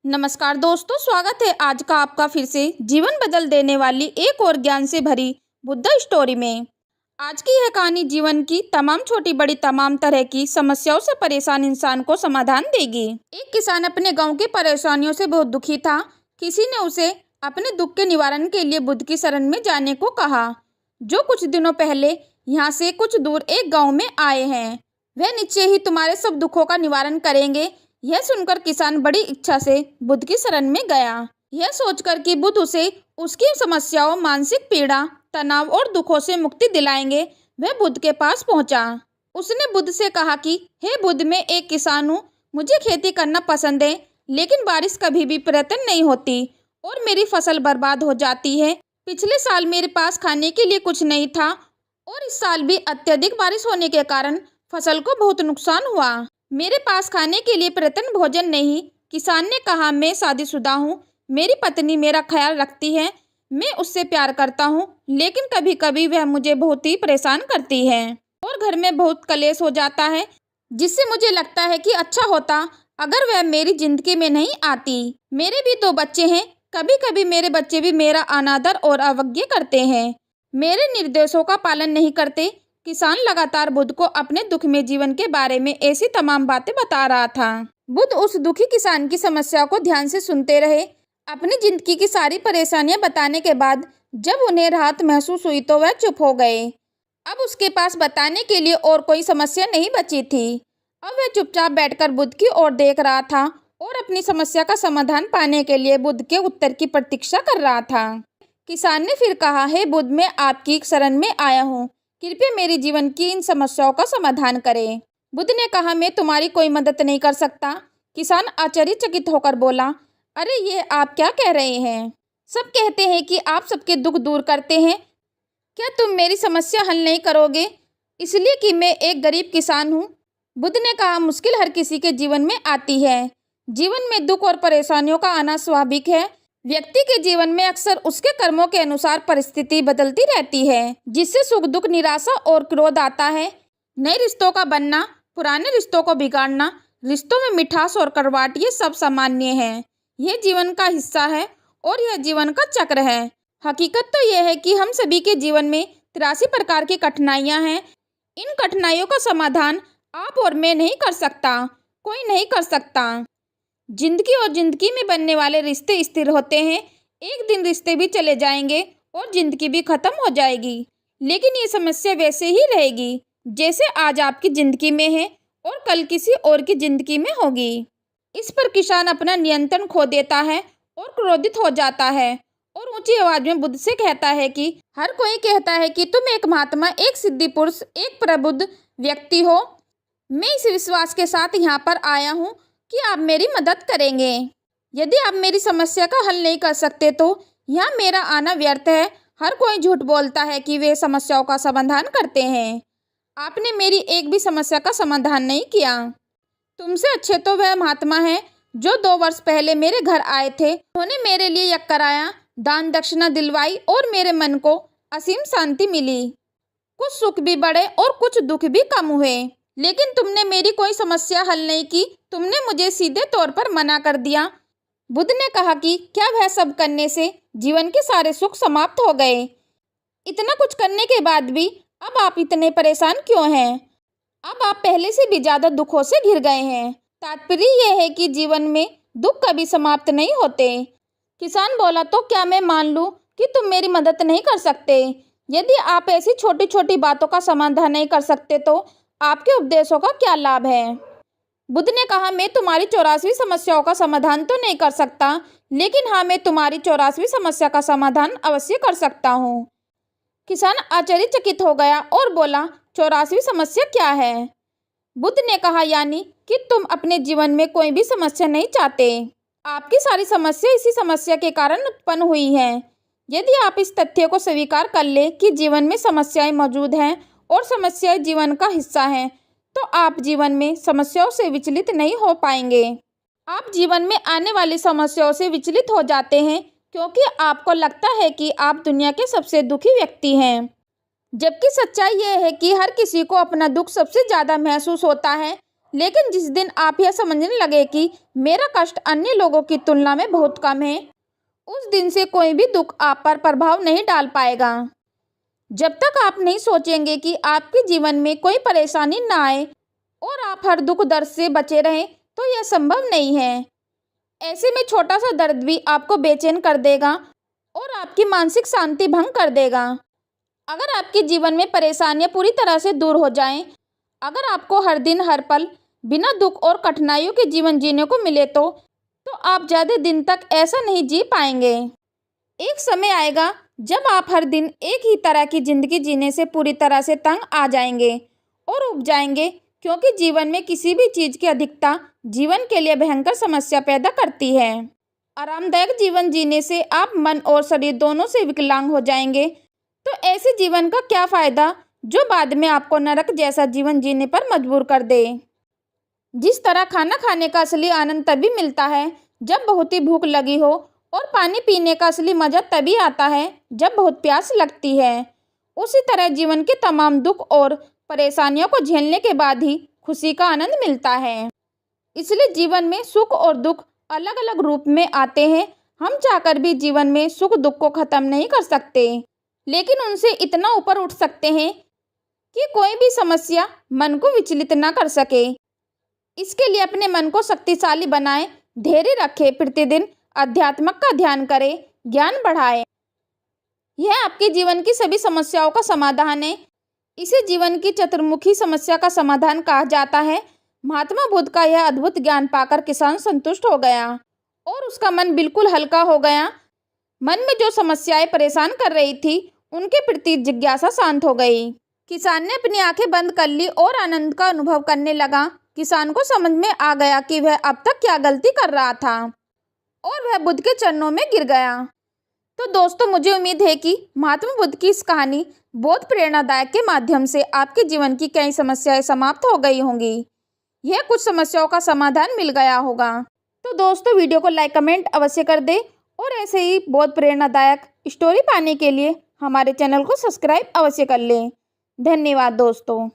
नमस्कार दोस्तों, स्वागत है आज का आपका फिर से जीवन बदल देने वाली एक और ज्ञान से भरी बुद्ध स्टोरी में। आज की यह कहानी जीवन की तमाम छोटी बड़ी तमाम तरह की समस्याओं से परेशान इंसान को समाधान देगी। एक किसान अपने गांव की परेशानियों से बहुत दुखी था। किसी ने उसे अपने दुख के निवारण के लिए बुद्ध की शरण में जाने को कहा, जो कुछ दिनों पहले यहाँ से कुछ दूर एक गाँव में आए हैं। वह निश्चय ही तुम्हारे सब दुखों का निवारण करेंगे। यह सुनकर किसान बड़ी इच्छा से बुद्ध की शरण में गया, यह सोचकर कि बुद्ध उसे उसकी समस्याओं, मानसिक पीड़ा, तनाव और दुखों से मुक्ति दिलाएंगे। वह बुद्ध के पास पहुंचा। उसने बुद्ध से कहा कि हे बुद्ध, मैं एक किसान हूँ। मुझे खेती करना पसंद है, लेकिन बारिश कभी भी प्रयत्न नहीं होती और मेरी फसल बर्बाद हो जाती है। पिछले साल मेरे पास खाने के लिए कुछ नहीं था और इस साल भी अत्यधिक बारिश होने के कारण फसल को बहुत नुकसान हुआ। मेरे पास खाने के लिए पर्याप्त भोजन नहीं। किसान ने कहा, मैं शादीशुदा हूँ। मेरी पत्नी मेरा ख्याल रखती है। मैं उससे प्यार करता हूँ, लेकिन कभी कभी वह मुझे बहुत ही परेशान करती है और घर में बहुत कलेश हो जाता है, जिससे मुझे लगता है कि अच्छा होता अगर वह मेरी जिंदगी में नहीं आती। मेरे भी 2 बच्चे हैं। कभी कभी मेरे बच्चे भी मेरा अनादर और अवज्ञा करते हैं, मेरे निर्देशों का पालन नहीं करते। किसान लगातार बुद्ध को अपने दुख में जीवन के बारे में ऐसी तमाम बातें बता रहा था। बुद्ध उस दुखी किसान की समस्या को ध्यान से सुनते रहे। अपनी जिंदगी की सारी परेशानियां बताने के बाद जब उन्हें राहत महसूस हुई तो वह चुप हो गए। अब उसके पास बताने के लिए और कोई समस्या नहीं बची थी। अब वह चुपचाप बैठकर बुद्ध की ओर देख रहा था और अपनी समस्या का समाधान पाने के लिए बुद्ध के उत्तर की प्रतीक्षा कर रहा था। किसान ने फिर कहा, हे बुद्ध, मैं आपकी शरण में आया हूँ। कृपया मेरे जीवन की इन समस्याओं का समाधान करें। बुद्ध ने कहा, मैं तुम्हारी कोई मदद नहीं कर सकता। किसान आश्चर्यचकित होकर बोला, अरे ये आप क्या कह रहे हैं? सब कहते हैं कि आप सबके दुख दूर करते हैं। क्या तुम मेरी समस्या हल नहीं करोगे? इसलिए कि मैं एक गरीब किसान हूँ। बुद्ध ने कहा, मुश्किल हर किसी के जीवन में आती है। जीवन में दुख और परेशानियों का आना स्वाभाविक है। व्यक्ति के जीवन में अक्सर उसके कर्मों के अनुसार परिस्थिति बदलती रहती है, जिससे सुख दुख, निराशा और क्रोध आता है। नए रिश्तों का बनना, पुराने रिश्तों को बिगाड़ना, रिश्तों में मिठास और कड़वाहट, ये सब सामान्य है। यह जीवन का हिस्सा है और यह जीवन का चक्र है। हकीकत तो यह है कि हम सभी के जीवन में 83 प्रकार की कठिनाइयां हैं। इन कठिनाइयों का समाधान आप और मैं नहीं कर सकता, कोई नहीं कर सकता। जिंदगी और जिंदगी में बनने वाले रिश्ते स्थिर होते हैं। एक दिन रिश्ते भी चले जाएंगे और जिंदगी भी खत्म हो जाएगी, लेकिन ये समस्या वैसे ही रहेगी जैसे आज आपकी जिंदगी में है और कल किसी और की जिंदगी में होगी। इस पर किसान अपना नियंत्रण खो देता है और क्रोधित हो जाता है और ऊंची आवाज में बुद्ध से कहता है कि हर कोई कहता है कि तुम एक महात्मा, एक सिद्धि पुरुष, एक प्रबुद्ध व्यक्ति हो। मैं इस विश्वास के साथ यहाँ पर आया हूँ कि आप मेरी मदद करेंगे। यदि आप मेरी समस्या का हल नहीं कर सकते तो यहाँ मेरा आना व्यर्थ है। हर कोई झूठ बोलता है कि वे समस्याओं का समाधान करते हैं। आपने मेरी एक भी समस्या का समाधान नहीं किया। तुमसे अच्छे तो वह महात्मा है जो 2 वर्ष पहले मेरे घर आए थे। उन्होंने मेरे लिए यज्ञ कराया, दान दक्षिणा दिलवाई और मेरे मन को असीम शांति मिली। कुछ सुख भी बढ़े और कुछ दुख भी कम हुए, लेकिन तुमने मेरी कोई समस्या हल नहीं की। तुमने मुझे सीधे तौर पर मना कर दिया। बुद्ध ने कहा कि क्या वह सब करने से जीवन के सारे सुख समाप्त हो गए? इतना कुछ करने के बाद भी अब आप इतने परेशान क्यों हैं? अब आप पहले से भी ज्यादा दुखों से घिर गए हैं। तात्पर्य यह है कि जीवन में दुख कभी समाप्त नहीं होते। किसान बोला, तो क्या मैं मान लूं कि तुम मेरी मदद नहीं कर सकते? यदि आप ऐसी छोटी छोटी बातों का समाधान नहीं कर सकते तो आपके उपदेशों का क्या लाभ है? बुद्ध ने कहा, मैं तुम्हारी 84वीं समस्याओं का समाधान तो नहीं कर सकता, लेकिन हाँ, मैं तुम्हारी 84वीं समस्या का समाधान अवश्य कर सकता हूँ। किसान आश्चर्यचकित हो गया और बोला, 84वीं समस्या क्या है? बुद्ध ने कहा, यानी कि तुम अपने जीवन में कोई भी समस्या नहीं चाहते। आपकी सारी समस्या इसी समस्या के कारण उत्पन्न हुई है। यदि आप इस तथ्य को स्वीकार कर ले कि जीवन में समस्याएं मौजूद हैं और समस्याएं जीवन का हिस्सा हैं, तो आप जीवन में समस्याओं से विचलित नहीं हो पाएंगे। आप जीवन में आने वाली समस्याओं से विचलित हो जाते हैं क्योंकि आपको लगता है कि आप दुनिया के सबसे दुखी व्यक्ति हैं, जबकि सच्चाई यह है कि हर किसी को अपना दुख सबसे ज़्यादा महसूस होता है लेकिन जिस दिन आप यह समझने लगे कि मेरा कष्ट अन्य लोगों की तुलना में बहुत कम है, उस दिन से कोई भी दुख आप पर प्रभाव नहीं डाल पाएगा। जब तक आप नहीं सोचेंगे कि आपके जीवन में कोई परेशानी ना आए और आप हर दुख दर्द से बचे रहें, तो यह संभव नहीं है। ऐसे में छोटा सा दर्द भी आपको बेचैन कर देगा और आपकी मानसिक शांति भंग कर देगा। अगर आपके जीवन में परेशानियां पूरी तरह से दूर हो जाएं, अगर आपको हर दिन हर पल बिना दुख और कठिनाइयों के जीवन जीने को मिले तो आप ज़्यादा दिन तक ऐसा नहीं जी पाएंगे। एक समय आएगा जब आप हर दिन एक ही तरह की जिंदगी जीने से पूरी तरह से तंग आ जाएंगे और ऊब जाएंगे, क्योंकि जीवन में किसी भी चीज़ की अधिकता जीवन के लिए भयंकर समस्या पैदा करती है। आरामदायक जीवन जीने से आप मन और शरीर दोनों से विकलांग हो जाएंगे, तो ऐसे जीवन का क्या फ़ायदा जो बाद में आपको नरक जैसा जीवन जीने पर मजबूर कर दे। जिस तरह खाना खाने का असली आनंद तभी मिलता है जब बहुत ही भूख लगी हो, और पानी पीने का असली मज़ा तभी आता है जब बहुत प्यास लगती है, उसी तरह जीवन के तमाम दुख और परेशानियों को झेलने के बाद ही खुशी का आनंद मिलता है। इसलिए जीवन में सुख और दुख अलग अलग रूप में आते हैं। हम चाहकर भी जीवन में सुख दुख को ख़त्म नहीं कर सकते, लेकिन उनसे इतना ऊपर उठ सकते हैं कि कोई भी समस्या मन को विचलित ना कर सके। इसके लिए अपने मन को शक्तिशाली बनाएं, धैर्य रखें, प्रतिदिन अध्यात्म का ध्यान करें, ज्ञान बढ़ाएं। यह आपके जीवन की सभी समस्याओं का समाधान है। इसे जीवन की चतुर्मुखी समस्या का समाधान कहा जाता है। महात्मा बुद्ध का यह अद्भुत ज्ञान पाकर किसान संतुष्ट हो गया और उसका मन बिल्कुल हल्का हो गया। मन में जो समस्याएं परेशान कर रही थी, उनके प्रति जिज्ञासा शांत हो गई। किसान ने अपनी आंखें बंद कर ली और आनंद का अनुभव करने लगा। किसान को समझ में आ गया कि वह अब तक क्या गलती कर रहा था और वह बुद्ध के चरणों में गिर गया। तो दोस्तों, मुझे उम्मीद है कि महात्मा बुद्ध की इस कहानी बहुत प्रेरणादायक के माध्यम से आपके जीवन की कई समस्याएं समाप्त हो गई होंगी। यह कुछ समस्याओं का समाधान मिल गया होगा। तो दोस्तों, वीडियो को लाइक कमेंट अवश्य कर दें और ऐसे ही बहुत प्रेरणादायक स्टोरी पाने के लिए हमारे चैनल को सब्सक्राइब अवश्य कर लें। धन्यवाद दोस्तों।